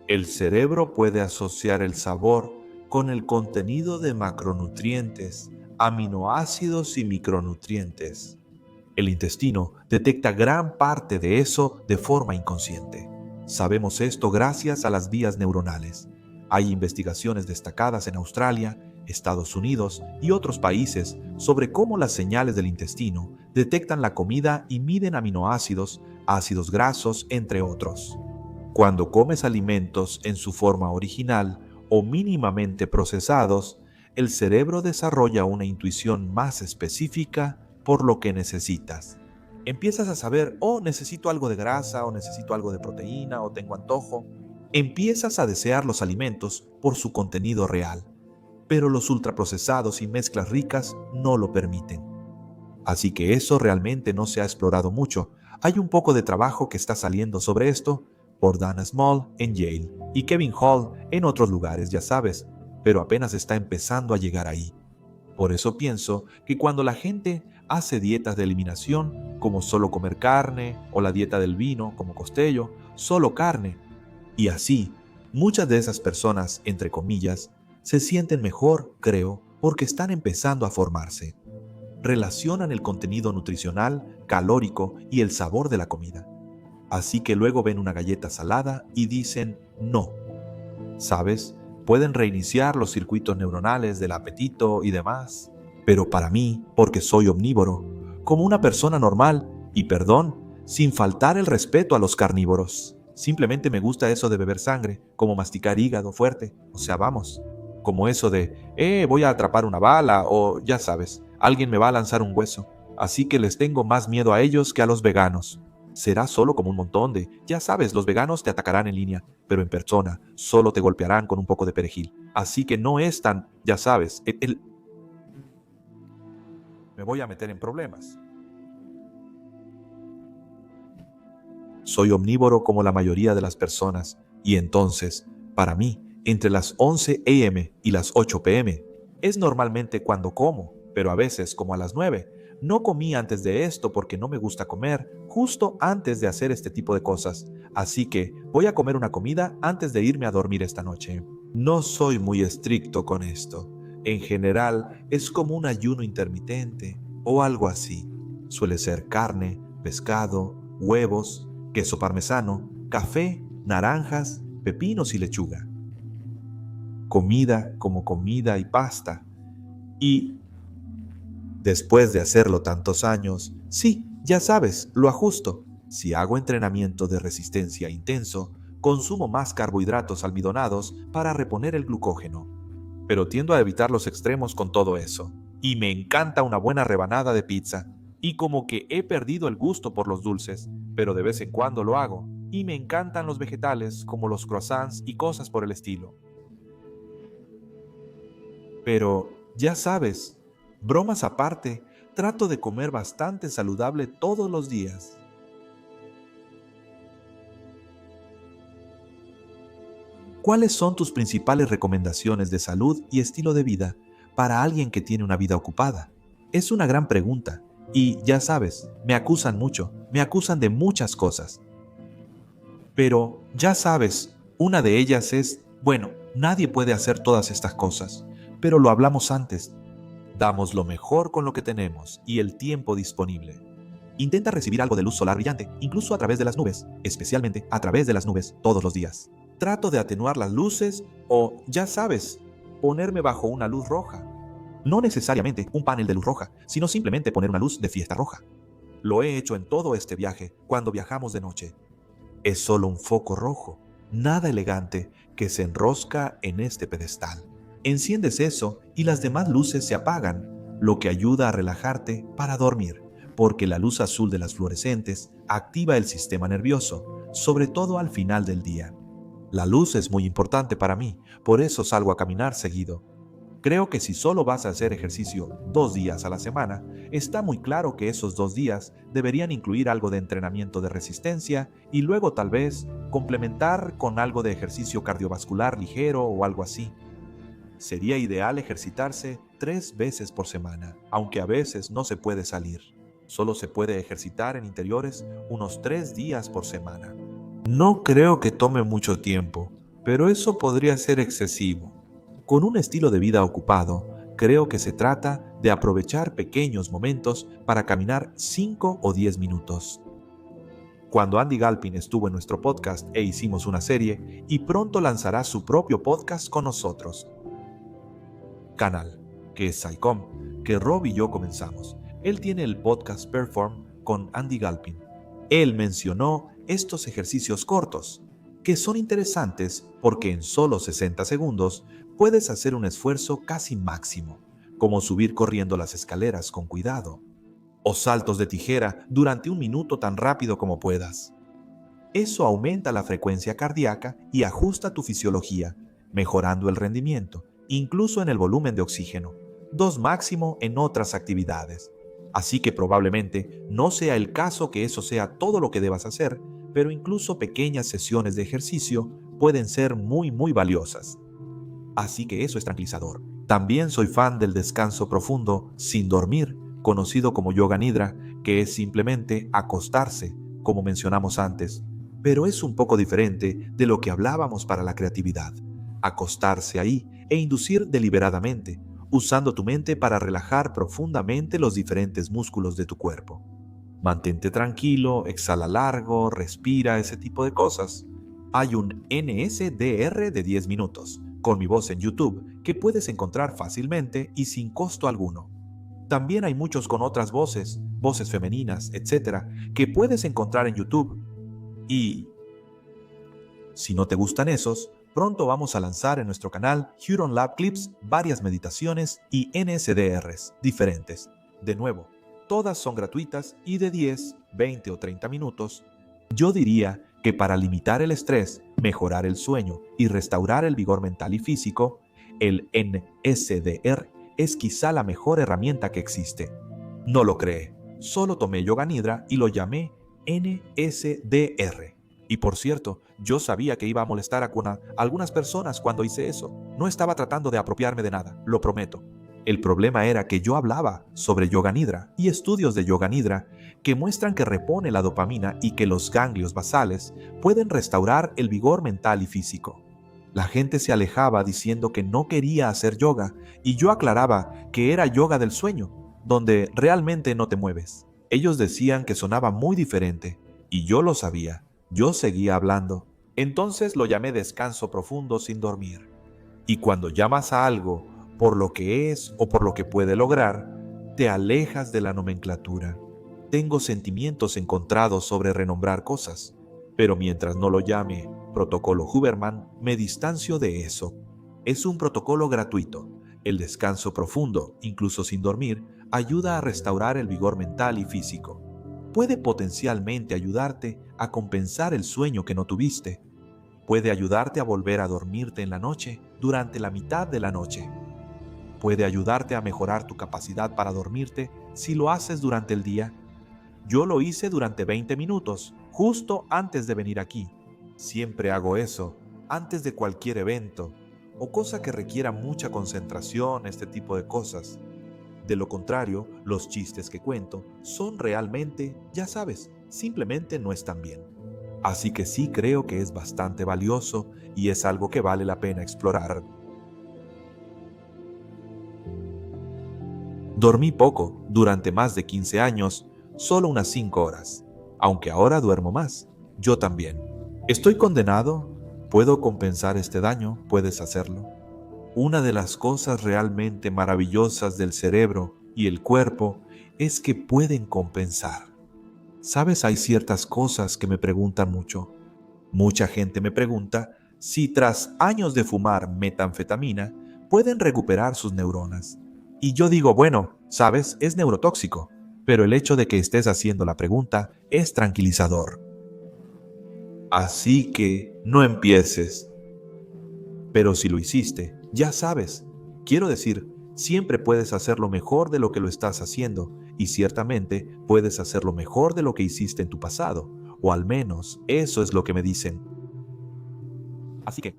el cerebro puede asociar el sabor con el contenido de macronutrientes, aminoácidos y micronutrientes. El intestino detecta gran parte de eso de forma inconsciente. Sabemos esto gracias a las vías neuronales. Hay investigaciones destacadas en Australia, Estados Unidos y otros países sobre cómo las señales del intestino detectan la comida y miden aminoácidos, ácidos grasos, entre otros. Cuando comes alimentos en su forma original o mínimamente procesados, el cerebro desarrolla una intuición más específica por lo que necesitas. Empiezas a saber, necesito algo de grasa, o necesito algo de proteína, o tengo antojo. Empiezas a desear los alimentos por su contenido real, pero los ultraprocesados y mezclas ricas no lo permiten. Así que eso realmente no se ha explorado mucho. Hay un poco de trabajo que está saliendo sobre esto por Dana Small en Yale y Kevin Hall en otros lugares, ya sabes, pero apenas está empezando a llegar ahí. Por eso pienso que cuando la gente hace dietas de eliminación, como solo comer carne, o la dieta del vino, como Costello, solo carne, y así, muchas de esas personas, entre comillas, se sienten mejor, creo, porque están empezando a formarse. Relacionan el contenido nutricional, calórico y el sabor de la comida. Así que luego ven una galleta salada y dicen no. ¿Sabes? Pueden reiniciar los circuitos neuronales del apetito y demás. Pero para mí, porque soy omnívoro, como una persona normal, y perdón, sin faltar el respeto a los carnívoros. Simplemente me gusta eso de beber sangre, como masticar hígado fuerte. O sea, vamos. Como eso de, voy a atrapar una bala o, ya sabes, alguien me va a lanzar un hueso. Así que les tengo más miedo a ellos que a los veganos. Será solo como un montón de, ya sabes, los veganos te atacarán en línea, pero en persona solo te golpearán con un poco de perejil. Así que no es tan, ya sabes, me voy a meter en problemas. Soy omnívoro como la mayoría de las personas, y entonces, para mí, entre las 11 a.m. y las 8 p.m. es normalmente cuando como, pero a veces como a las 9. No comí antes de esto porque no me gusta comer justo antes de hacer este tipo de cosas, así que voy a comer una comida antes de irme a dormir esta noche. No soy muy estricto con esto. En general, es como un ayuno intermitente o algo así. Suele ser carne, pescado, huevos, queso parmesano, café, naranjas, pepinos y lechuga. Comida como comida y pasta. Y después de hacerlo tantos años, sí, ya sabes, lo ajusto. Si hago entrenamiento de resistencia intenso, consumo más carbohidratos almidonados para reponer el glucógeno. Pero tiendo a evitar los extremos con todo eso. Y me encanta una buena rebanada de pizza. Y como que he perdido el gusto por los dulces, pero de vez en cuando lo hago. Y me encantan los vegetales como los croissants y cosas por el estilo. Pero, ya sabes, bromas aparte, trato de comer bastante saludable todos los días. ¿Cuáles son tus principales recomendaciones de salud y estilo de vida para alguien que tiene una vida ocupada? Es una gran pregunta y, ya sabes, me acusan mucho, me acusan de muchas cosas. Pero, ya sabes, una de ellas es, bueno, nadie puede hacer todas estas cosas, pero lo hablamos antes. Damos lo mejor con lo que tenemos y el tiempo disponible. Intenta recibir algo de luz solar brillante, incluso a través de las nubes, especialmente a través de las nubes todos los días. Trato de atenuar las luces o, ya sabes, ponerme bajo una luz roja. No necesariamente un panel de luz roja, sino simplemente poner una luz de fiesta roja. Lo he hecho en todo este viaje cuando viajamos de noche. Es solo un foco rojo, nada elegante, que se enrosca en este pedestal. Enciendes eso y las demás luces se apagan, lo que ayuda a relajarte para dormir, porque la luz azul de las fluorescentes activa el sistema nervioso, sobre todo al final del día. La luz es muy importante para mí, por eso salgo a caminar seguido. Creo que si solo vas a hacer ejercicio 2 días a la semana, está muy claro que esos 2 días deberían incluir algo de entrenamiento de resistencia y luego tal vez complementar con algo de ejercicio cardiovascular ligero o algo así. Sería ideal ejercitarse 3 veces por semana, aunque a veces no se puede salir. Solo se puede ejercitar en interiores unos 3 días por semana. No creo que tome mucho tiempo, pero eso podría ser excesivo. Con un estilo de vida ocupado, creo que se trata de aprovechar pequeños momentos para caminar 5 o 10 minutos. Cuando Andy Galpin estuvo en nuestro podcast hicimos una serie y pronto lanzará su propio podcast con nosotros. Canal, que es SciComm, que Rob y yo comenzamos. Él tiene el podcast Perform con Andy Galpin. Él mencionó estos ejercicios cortos, que son interesantes porque en solo 60 segundos puedes hacer un esfuerzo casi máximo, como subir corriendo las escaleras con cuidado, o saltos de tijera durante 1 minuto tan rápido como puedas. Eso aumenta la frecuencia cardíaca y ajusta tu fisiología, mejorando el rendimiento, incluso en el volumen de oxígeno, 2 máximo en otras actividades. Así que probablemente no sea el caso que eso sea todo lo que debas hacer, pero incluso pequeñas sesiones de ejercicio pueden ser muy valiosas. Así que eso es tranquilizador. También soy fan del descanso profundo sin dormir, conocido como yoga nidra, que es simplemente acostarse, como mencionamos antes, pero es un poco diferente de lo que hablábamos para la creatividad. Acostarse ahí e inducir deliberadamente, usando tu mente para relajar profundamente los diferentes músculos de tu cuerpo. Mantente tranquilo, exhala largo, respira, ese tipo de cosas. Hay un NSDR de 10 minutos, con mi voz en YouTube, que puedes encontrar fácilmente y sin costo alguno. También hay muchos con otras voces, voces femeninas, etcétera, que puedes encontrar en YouTube. Y si no te gustan esos, pronto vamos a lanzar en nuestro canal Huron Lab Clips varias meditaciones y NSDRs diferentes. De nuevo, todas son gratuitas y de 10, 20 o 30 minutos. Yo diría que para limitar el estrés, mejorar el sueño y restaurar el vigor mental y físico, el NSDR es quizá la mejor herramienta que existe. No lo cree, solo tomé Yoga Nidra y lo llamé NSDR. Y por cierto, yo sabía que iba a molestar a algunas personas cuando hice eso. No estaba tratando de apropiarme de nada, lo prometo. El problema era que yo hablaba sobre Yoga Nidra y estudios de Yoga Nidra que muestran que repone la dopamina y que los ganglios basales pueden restaurar el vigor mental y físico. La gente se alejaba diciendo que no quería hacer yoga y yo aclaraba que era yoga del sueño, donde realmente no te mueves. Ellos decían que sonaba muy diferente y yo lo sabía. Yo seguía hablando. Entonces lo llamé descanso profundo sin dormir. Y cuando llamas a algo por lo que es o por lo que puede lograr, te alejas de la nomenclatura. Tengo sentimientos encontrados sobre renombrar cosas, pero mientras no lo llame protocolo Huberman, me distancio de eso. Es un protocolo gratuito. El descanso profundo, incluso sin dormir, ayuda a restaurar el vigor mental y físico. Puede potencialmente ayudarte a compensar el sueño que no tuviste. Puede ayudarte a volver a dormirte en la noche durante la mitad de la noche. Puede ayudarte a mejorar tu capacidad para dormirte si lo haces durante el día. Yo lo hice durante 20 minutos, justo antes de venir aquí. Siempre hago eso, antes de cualquier evento, o cosa que requiera mucha concentración, este tipo de cosas. De lo contrario, los chistes que cuento son realmente, ya sabes, simplemente no están bien. Así que sí creo que es bastante valioso y es algo que vale la pena explorar. Dormí poco, durante más de 15 años, solo unas 5 horas, aunque ahora duermo más. Yo también. ¿Estoy condenado? ¿Puedo compensar este daño? ¿Puedes hacerlo? Una de las cosas realmente maravillosas del cerebro y el cuerpo es que pueden compensar. ¿Sabes? Hay ciertas cosas que me preguntan mucho. Mucha gente me pregunta si tras años de fumar metanfetamina pueden recuperar sus neuronas. Y yo digo, bueno, sabes, es neurotóxico, pero el hecho de que estés haciendo la pregunta es tranquilizador. Así que no empieces. Pero si lo hiciste, ya sabes. Quiero decir, siempre puedes hacerlo mejor de lo que lo estás haciendo, y ciertamente puedes hacerlo mejor de lo que hiciste en tu pasado, o al menos eso es lo que me dicen. Así que,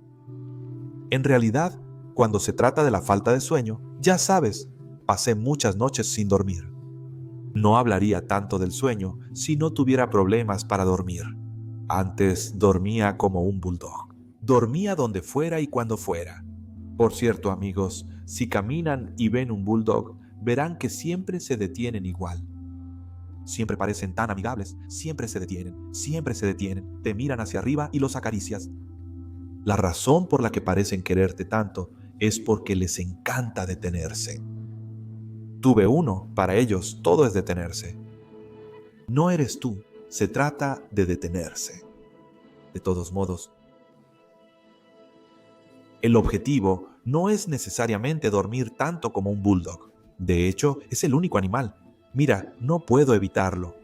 en realidad, cuando se trata de la falta de sueño, ya sabes, pasé muchas noches sin dormir. No hablaría tanto del sueño si no tuviera problemas para dormir. Antes dormía como un bulldog. Dormía donde fuera y cuando fuera. Por cierto, amigos, si caminan y ven un bulldog, verán que siempre se detienen igual. Siempre parecen tan amigables, siempre se detienen, te miran hacia arriba y los acaricias. La razón por la que parecen quererte tanto es porque les encanta detenerse. Tuve uno, para ellos todo es detenerse. No eres tú, se trata de detenerse. De todos modos, el objetivo no es necesariamente dormir tanto como un bulldog. De hecho, es el único animal. Mira, no puedo evitarlo.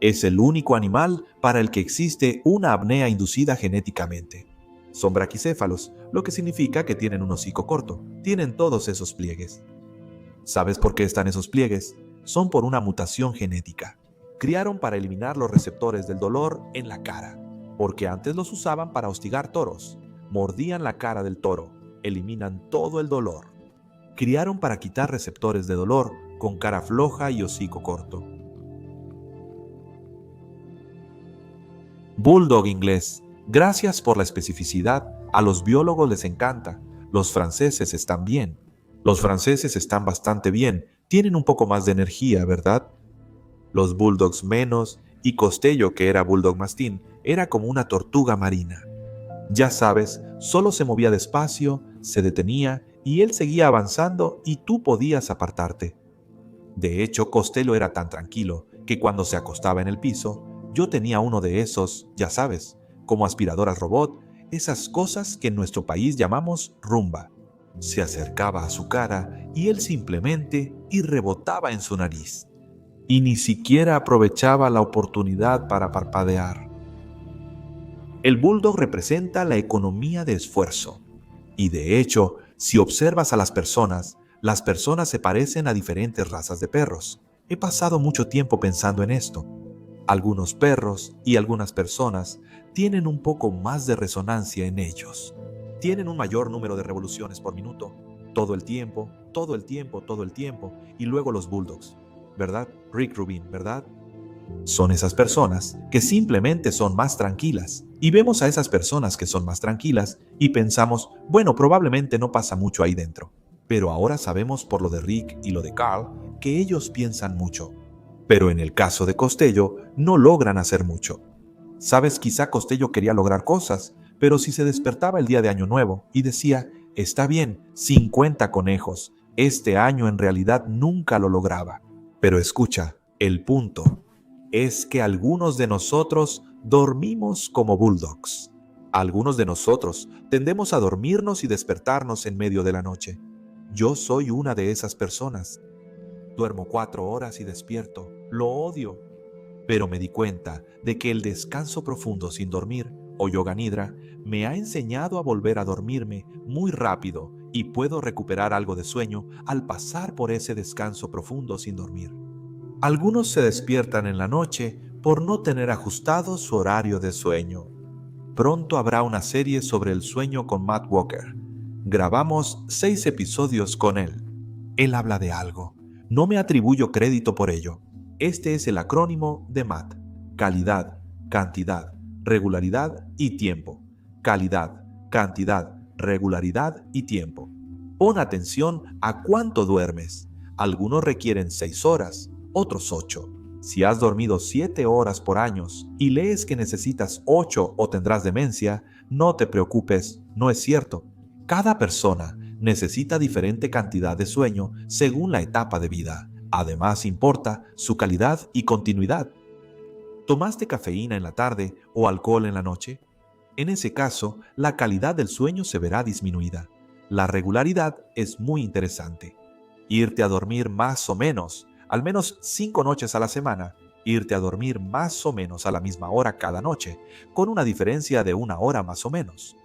Es el único animal para el que existe una apnea inducida genéticamente. Son braquicéfalos, lo que significa que tienen un hocico corto. Tienen todos esos pliegues. ¿Sabes por qué están esos pliegues? Son por una mutación genética. Criaron para eliminar los receptores del dolor en la cara, porque antes los usaban para hostigar toros. Mordían la cara del toro, eliminan todo el dolor. Criaron para quitar receptores de dolor, con cara floja y hocico corto. Bulldog inglés. Gracias por la especificidad. A los biólogos les encanta. Los franceses están bien. Los franceses están bastante bien. Tienen un poco más de energía, ¿verdad? Los bulldogs menos, y Costello, que era bulldog mastín, era como una tortuga marina. Ya sabes, solo se movía despacio, se detenía, y él seguía avanzando y tú podías apartarte. De hecho, Costello era tan tranquilo que cuando se acostaba en el piso, yo tenía uno de esos, ya sabes, como aspiradoras robot, esas cosas que en nuestro país llamamos rumba. Se acercaba a su cara y él simplemente rebotaba en su nariz. Y ni siquiera aprovechaba la oportunidad para parpadear. El bulldog representa la economía de esfuerzo. Y de hecho, si observas a las personas se parecen a diferentes razas de perros. He pasado mucho tiempo pensando en esto. Algunos perros y algunas personas tienen un poco más de resonancia en ellos. Tienen un mayor número de revoluciones por minuto, todo el tiempo, todo el tiempo, todo el tiempo, y luego los bulldogs, ¿verdad? Rick Rubin, ¿verdad? Son esas personas que simplemente son más tranquilas, y vemos a esas personas que son más tranquilas y pensamos, bueno, probablemente no pasa mucho ahí dentro. Pero ahora sabemos por lo de Rick y lo de Carl que ellos piensan mucho. Pero en el caso de Costello, no logran hacer mucho. Sabes, quizá Costello quería lograr cosas, pero si se despertaba el día de Año Nuevo y decía, está bien, 50 conejos, este año en realidad nunca lo lograba. Pero escucha, el punto es que algunos de nosotros dormimos como bulldogs. Algunos de nosotros tendemos a dormirnos y despertarnos en medio de la noche. Yo soy una de esas personas. Duermo 4 horas y despierto. Lo odio. Pero me di cuenta de que el descanso profundo sin dormir, o yoga nidra, me ha enseñado a volver a dormirme muy rápido y puedo recuperar algo de sueño al pasar por ese descanso profundo sin dormir. Algunos se despiertan en la noche por no tener ajustado su horario de sueño. Pronto habrá una serie sobre el sueño con Matt Walker. Grabamos 6 episodios con él. Él habla de algo. No me atribuyo crédito por ello. Este es el acrónimo de Matt. Calidad, cantidad, regularidad y tiempo. Calidad, cantidad, regularidad y tiempo. Pon atención a cuánto duermes. Algunos requieren 6 horas, otros 8. Si has dormido 7 horas por años y lees que necesitas 8 o tendrás demencia, no te preocupes, no es cierto. Cada persona necesita diferente cantidad de sueño según la etapa de vida. Además importa su calidad y continuidad. ¿Tomaste cafeína en la tarde o alcohol en la noche? En ese caso, la calidad del sueño se verá disminuida. La regularidad es muy interesante. Irte a dormir más o menos, al menos 5 noches a la semana, irte a dormir más o menos a la misma hora cada noche, con una diferencia de 1 hora más o menos.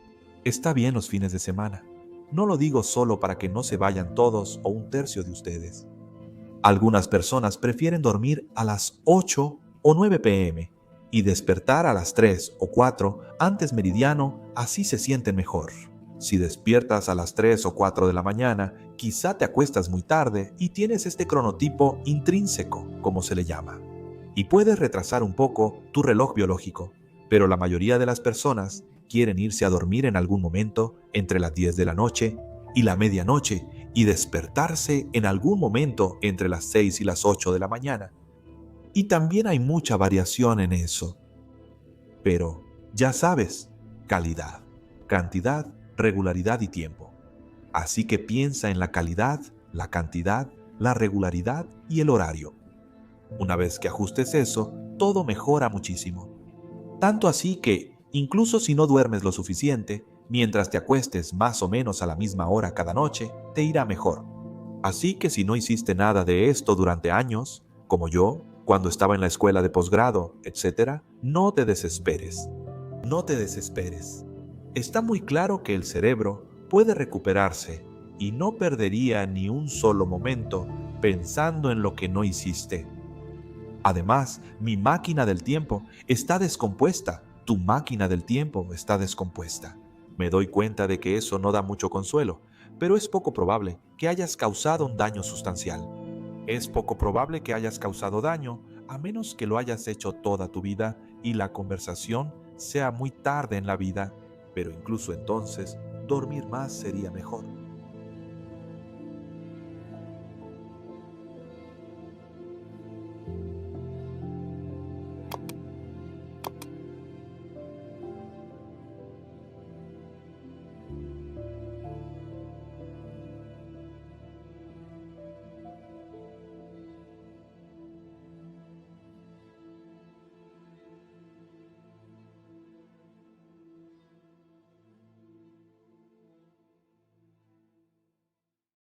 Está bien los fines de semana. No lo digo solo para que no se vayan todos o 1/3 de ustedes. Algunas personas prefieren dormir a las 8 o 9 p.m. y despertar a las 3 o 4 antes meridiano, así se sienten mejor. Si despiertas a las 3 o 4 de la mañana, quizá te acuestas muy tarde y tienes este cronotipo intrínseco, como se le llama. Y puedes retrasar un poco tu reloj biológico, pero la mayoría de las personas quieren irse a dormir en algún momento entre las 10 de la noche y la medianoche y despertarse en algún momento entre las 6 y las 8 de la mañana. Y también hay mucha variación en eso. Pero, ya sabes, calidad, cantidad, regularidad y tiempo. Así que piensa en la calidad, la cantidad, la regularidad y el horario. Una vez que ajustes eso, todo mejora muchísimo. Tanto así que, incluso si no duermes lo suficiente, mientras te acuestes más o menos a la misma hora cada noche, te irá mejor. Así que si no hiciste nada de esto durante años, como yo, cuando estaba en la escuela de posgrado, etc., no te desesperes. No te desesperes. Está muy claro que el cerebro puede recuperarse y no perdería ni un solo momento pensando en lo que no hiciste. Además, mi máquina del tiempo está descompuesta. Tu máquina del tiempo está descompuesta. Me doy cuenta de que eso no da mucho consuelo, pero es poco probable que hayas causado un daño sustancial. Es poco probable que hayas causado daño, a menos que lo hayas hecho toda tu vida y la conversación sea muy tarde en la vida, pero incluso entonces, dormir más sería mejor.